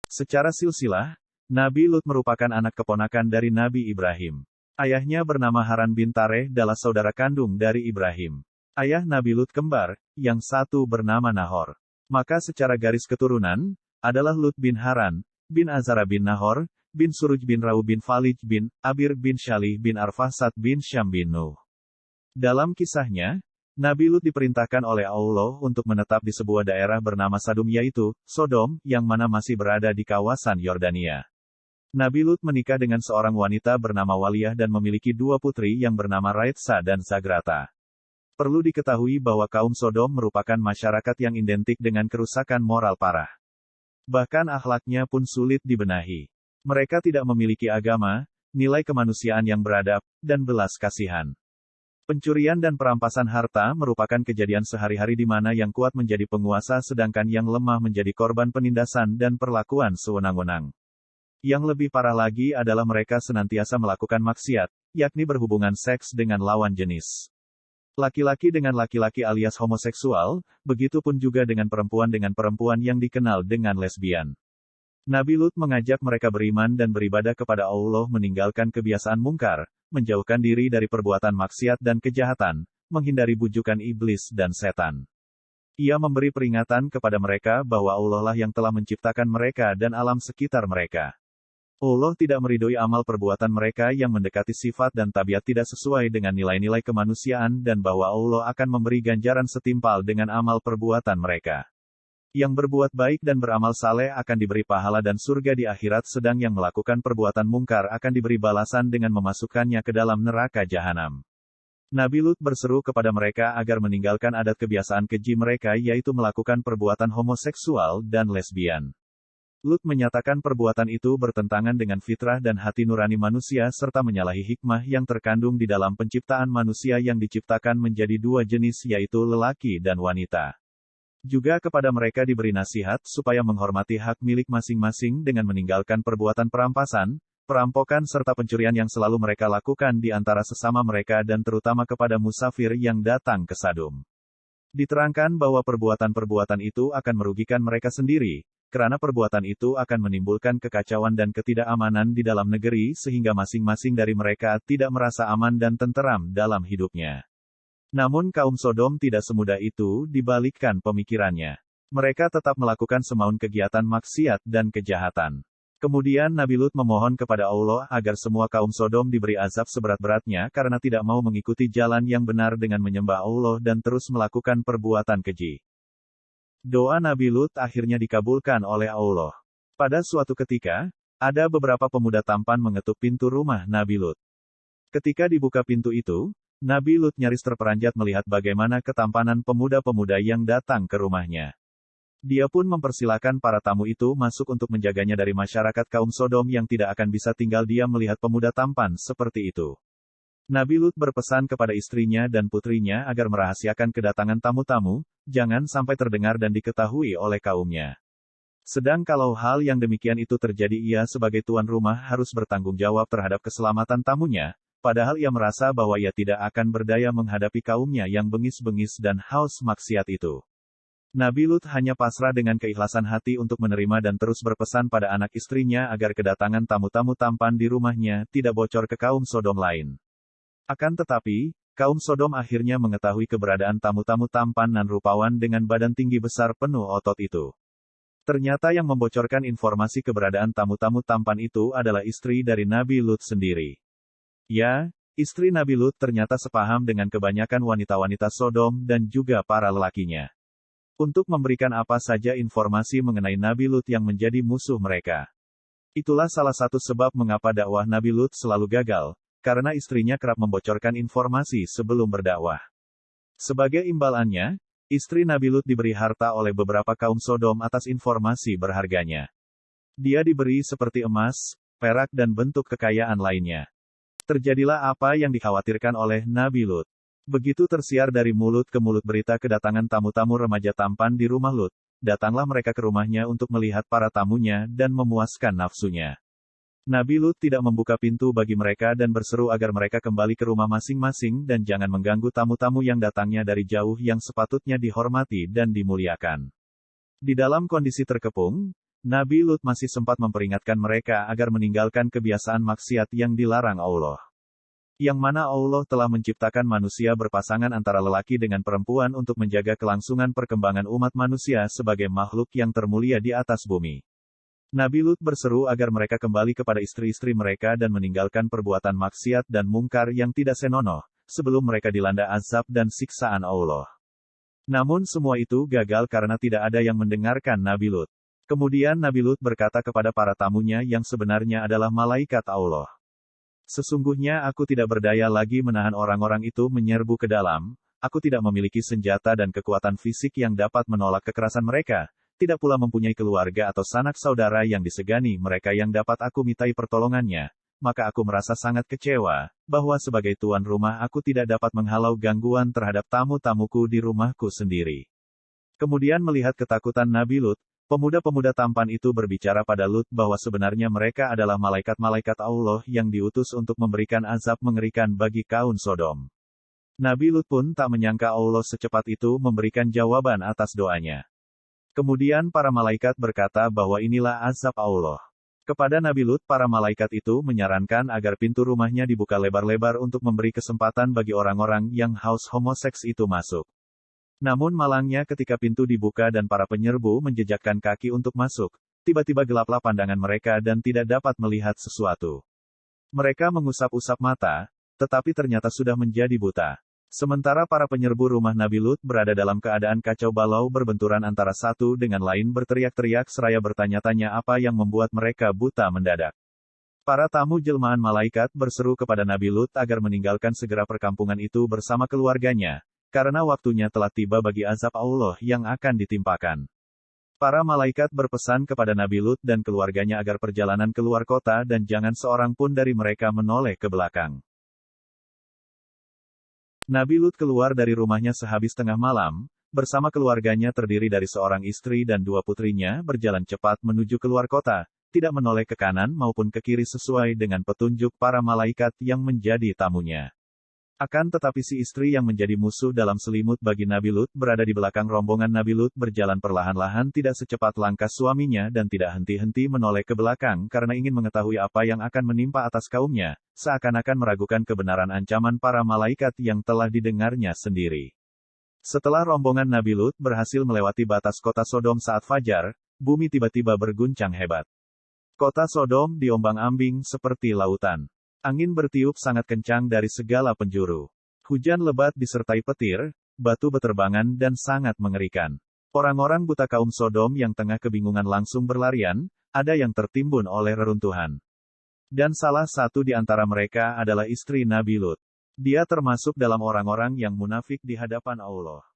Secara silsilah, Nabi Lut merupakan anak keponakan dari Nabi Ibrahim. Ayahnya bernama Haran bin Tareh adalah saudara kandung dari Ibrahim. Ayah Nabi Lut kembar, yang satu bernama Nahor. Maka secara garis keturunan, adalah Lut bin Haran, bin Azara bin Nahor, bin Suruj bin Rau bin Falij bin Abir bin Shalih bin Arfasat bin Syam bin Nuh. Dalam kisahnya, Nabi Lut diperintahkan oleh Allah untuk menetap di sebuah daerah bernama Sadum yaitu, Sodom, yang mana masih berada di kawasan Yordania. Nabi Lut menikah dengan seorang wanita bernama Waliyah dan memiliki dua putri yang bernama Raitsa dan Zagrata. Perlu diketahui bahwa kaum Sodom merupakan masyarakat yang identik dengan kerusakan moral parah. Bahkan akhlaknya pun sulit dibenahi. Mereka tidak memiliki agama, nilai kemanusiaan yang beradab, dan belas kasihan. Pencurian dan perampasan harta merupakan kejadian sehari-hari di mana yang kuat menjadi penguasa sedangkan yang lemah menjadi korban penindasan dan perlakuan sewenang-wenang. Yang lebih parah lagi adalah mereka senantiasa melakukan maksiat, yakni berhubungan seks dengan lawan jenis. Laki-laki dengan laki-laki alias homoseksual, begitupun juga dengan perempuan yang dikenal dengan lesbian. Nabi Lut mengajak mereka beriman dan beribadah kepada Allah meninggalkan kebiasaan mungkar, menjauhkan diri dari perbuatan maksiat dan kejahatan, menghindari bujukan iblis dan setan. Ia memberi peringatan kepada mereka bahwa Allah lah yang telah menciptakan mereka dan alam sekitar mereka. Allah tidak meridhoi amal perbuatan mereka yang mendekati sifat dan tabiat tidak sesuai dengan nilai-nilai kemanusiaan dan bahwa Allah akan memberi ganjaran setimpal dengan amal perbuatan mereka. Yang berbuat baik dan beramal saleh akan diberi pahala dan surga di akhirat sedang yang melakukan perbuatan mungkar akan diberi balasan dengan memasukkannya ke dalam neraka jahanam. Nabi Lut berseru kepada mereka agar meninggalkan adat kebiasaan keji mereka yaitu melakukan perbuatan homoseksual dan lesbian. Lut menyatakan perbuatan itu bertentangan dengan fitrah dan hati nurani manusia serta menyalahi hikmah yang terkandung di dalam penciptaan manusia yang diciptakan menjadi dua jenis yaitu lelaki dan wanita. Juga kepada mereka diberi nasihat supaya menghormati hak milik masing-masing dengan meninggalkan perbuatan perampasan, perampokan serta pencurian yang selalu mereka lakukan di antara sesama mereka dan terutama kepada musafir yang datang ke Sadum. Diterangkan bahwa perbuatan-perbuatan itu akan merugikan mereka sendiri, karena perbuatan itu akan menimbulkan kekacauan dan ketidakamanan di dalam negeri sehingga masing-masing dari mereka tidak merasa aman dan tenteram dalam hidupnya. Namun kaum Sodom tidak semudah itu dibalikkan pemikirannya. Mereka tetap melakukan semaun kegiatan maksiat dan kejahatan. Kemudian Nabi Lut memohon kepada Allah agar semua kaum Sodom diberi azab seberat-beratnya karena tidak mau mengikuti jalan yang benar dengan menyembah Allah dan terus melakukan perbuatan keji. Doa Nabi Lut akhirnya dikabulkan oleh Allah. Pada suatu ketika, ada beberapa pemuda tampan mengetuk pintu rumah Nabi Lut. Ketika dibuka pintu itu, Nabi Lut nyaris terperanjat melihat bagaimana ketampanan pemuda-pemuda yang datang ke rumahnya. Dia pun mempersilakan para tamu itu masuk untuk menjaganya dari masyarakat kaum Sodom yang tidak akan bisa tinggal diam melihat pemuda tampan seperti itu. Nabi Lut berpesan kepada istrinya dan putrinya agar merahasiakan kedatangan tamu-tamu, jangan sampai terdengar dan diketahui oleh kaumnya. Sedang kalau hal yang demikian itu terjadi ia sebagai tuan rumah harus bertanggung jawab terhadap keselamatan tamunya, padahal ia merasa bahwa ia tidak akan berdaya menghadapi kaumnya yang bengis-bengis dan haus maksiat itu. Nabi Lut hanya pasrah dengan keikhlasan hati untuk menerima dan terus berpesan pada anak istrinya agar kedatangan tamu-tamu tampan di rumahnya tidak bocor ke kaum Sodom lain. Akan tetapi, kaum Sodom akhirnya mengetahui keberadaan tamu-tamu tampan dan rupawan dengan badan tinggi besar penuh otot itu. Ternyata yang membocorkan informasi keberadaan tamu-tamu tampan itu adalah istri dari Nabi Lut sendiri. Ya, istri Nabi Lut ternyata sepaham dengan kebanyakan wanita-wanita Sodom dan juga para lelakinya. Untuk memberikan apa saja informasi mengenai Nabi Lut yang menjadi musuh mereka. Itulah salah satu sebab mengapa dakwah Nabi Lut selalu gagal, karena istrinya kerap membocorkan informasi sebelum berdakwah. Sebagai imbalannya, istri Nabi Lut diberi harta oleh beberapa kaum Sodom atas informasi berharganya. Dia diberi seperti emas, perak dan bentuk kekayaan lainnya. Terjadilah apa yang dikhawatirkan oleh Nabi Lut. Begitu tersiar dari mulut ke mulut berita kedatangan tamu-tamu remaja tampan di rumah Lut, datanglah mereka ke rumahnya untuk melihat para tamunya dan memuaskan nafsunya. Nabi Lut tidak membuka pintu bagi mereka dan berseru agar mereka kembali ke rumah masing-masing dan jangan mengganggu tamu-tamu yang datangnya dari jauh yang sepatutnya dihormati dan dimuliakan. Di dalam kondisi terkepung, Nabi Lut masih sempat memperingatkan mereka agar meninggalkan kebiasaan maksiat yang dilarang Allah. Yang mana Allah telah menciptakan manusia berpasangan antara lelaki dengan perempuan untuk menjaga kelangsungan perkembangan umat manusia sebagai makhluk yang termulia di atas bumi. Nabi Lut berseru agar mereka kembali kepada istri-istri mereka dan meninggalkan perbuatan maksiat dan mungkar yang tidak senonoh, sebelum mereka dilanda azab dan siksaan Allah. Namun semua itu gagal karena tidak ada yang mendengarkan Nabi Lut. Kemudian Nabi Lut berkata kepada para tamunya yang sebenarnya adalah malaikat Allah. Sesungguhnya aku tidak berdaya lagi menahan orang-orang itu menyerbu ke dalam, aku tidak memiliki senjata dan kekuatan fisik yang dapat menolak kekerasan mereka. Tidak pula mempunyai keluarga atau sanak saudara yang disegani mereka yang dapat aku mintai pertolongannya, maka aku merasa sangat kecewa, bahwa sebagai tuan rumah aku tidak dapat menghalau gangguan terhadap tamu-tamuku di rumahku sendiri. Kemudian melihat ketakutan Nabi Lut, pemuda-pemuda tampan itu berbicara pada Lut bahwa sebenarnya mereka adalah malaikat-malaikat Allah yang diutus untuk memberikan azab mengerikan bagi kaum Sodom. Nabi Lut pun tak menyangka Allah secepat itu memberikan jawaban atas doanya. Kemudian para malaikat berkata bahwa inilah azab Allah. Kepada Nabi Lut para malaikat itu menyarankan agar pintu rumahnya dibuka lebar-lebar untuk memberi kesempatan bagi orang-orang yang haus homoseks itu masuk. Namun malangnya ketika pintu dibuka dan para penyerbu menjejakkan kaki untuk masuk, tiba-tiba gelaplah pandangan mereka dan tidak dapat melihat sesuatu. Mereka mengusap-usap mata, tetapi ternyata sudah menjadi buta. Sementara para penyerbu rumah Nabi Lut berada dalam keadaan kacau balau berbenturan antara satu dengan lain berteriak-teriak seraya bertanya-tanya apa yang membuat mereka buta mendadak. Para tamu jelmaan malaikat berseru kepada Nabi Lut agar meninggalkan segera perkampungan itu bersama keluarganya, karena waktunya telah tiba bagi azab Allah yang akan ditimpakan. Para malaikat berpesan kepada Nabi Lut dan keluarganya agar perjalanan keluar kota dan jangan seorang pun dari mereka menoleh ke belakang. Nabi Lut keluar dari rumahnya sehabis tengah malam, bersama keluarganya terdiri dari seorang istri dan 2 putrinya berjalan cepat menuju keluar kota, tidak menoleh ke kanan maupun ke kiri sesuai dengan petunjuk para malaikat yang menjadi tamunya. Akan tetapi si istri yang menjadi musuh dalam selimut bagi Nabi Lut berada di belakang rombongan Nabi Lut berjalan perlahan-lahan tidak secepat langkah suaminya dan tidak henti-henti menoleh ke belakang karena ingin mengetahui apa yang akan menimpa atas kaumnya, seakan-akan meragukan kebenaran ancaman para malaikat yang telah didengarnya sendiri. Setelah rombongan Nabi Lut berhasil melewati batas kota Sodom saat fajar, bumi tiba-tiba berguncang hebat. Kota Sodom diombang-ambing seperti lautan. Angin bertiup sangat kencang dari segala penjuru. Hujan lebat disertai petir, batu beterbangan dan sangat mengerikan. Orang-orang buta kaum Sodom yang tengah kebingungan langsung berlarian, ada yang tertimbun oleh reruntuhan. Dan salah satu di antara mereka adalah istri Nabi Lut. Dia termasuk dalam orang-orang yang munafik di hadapan Allah.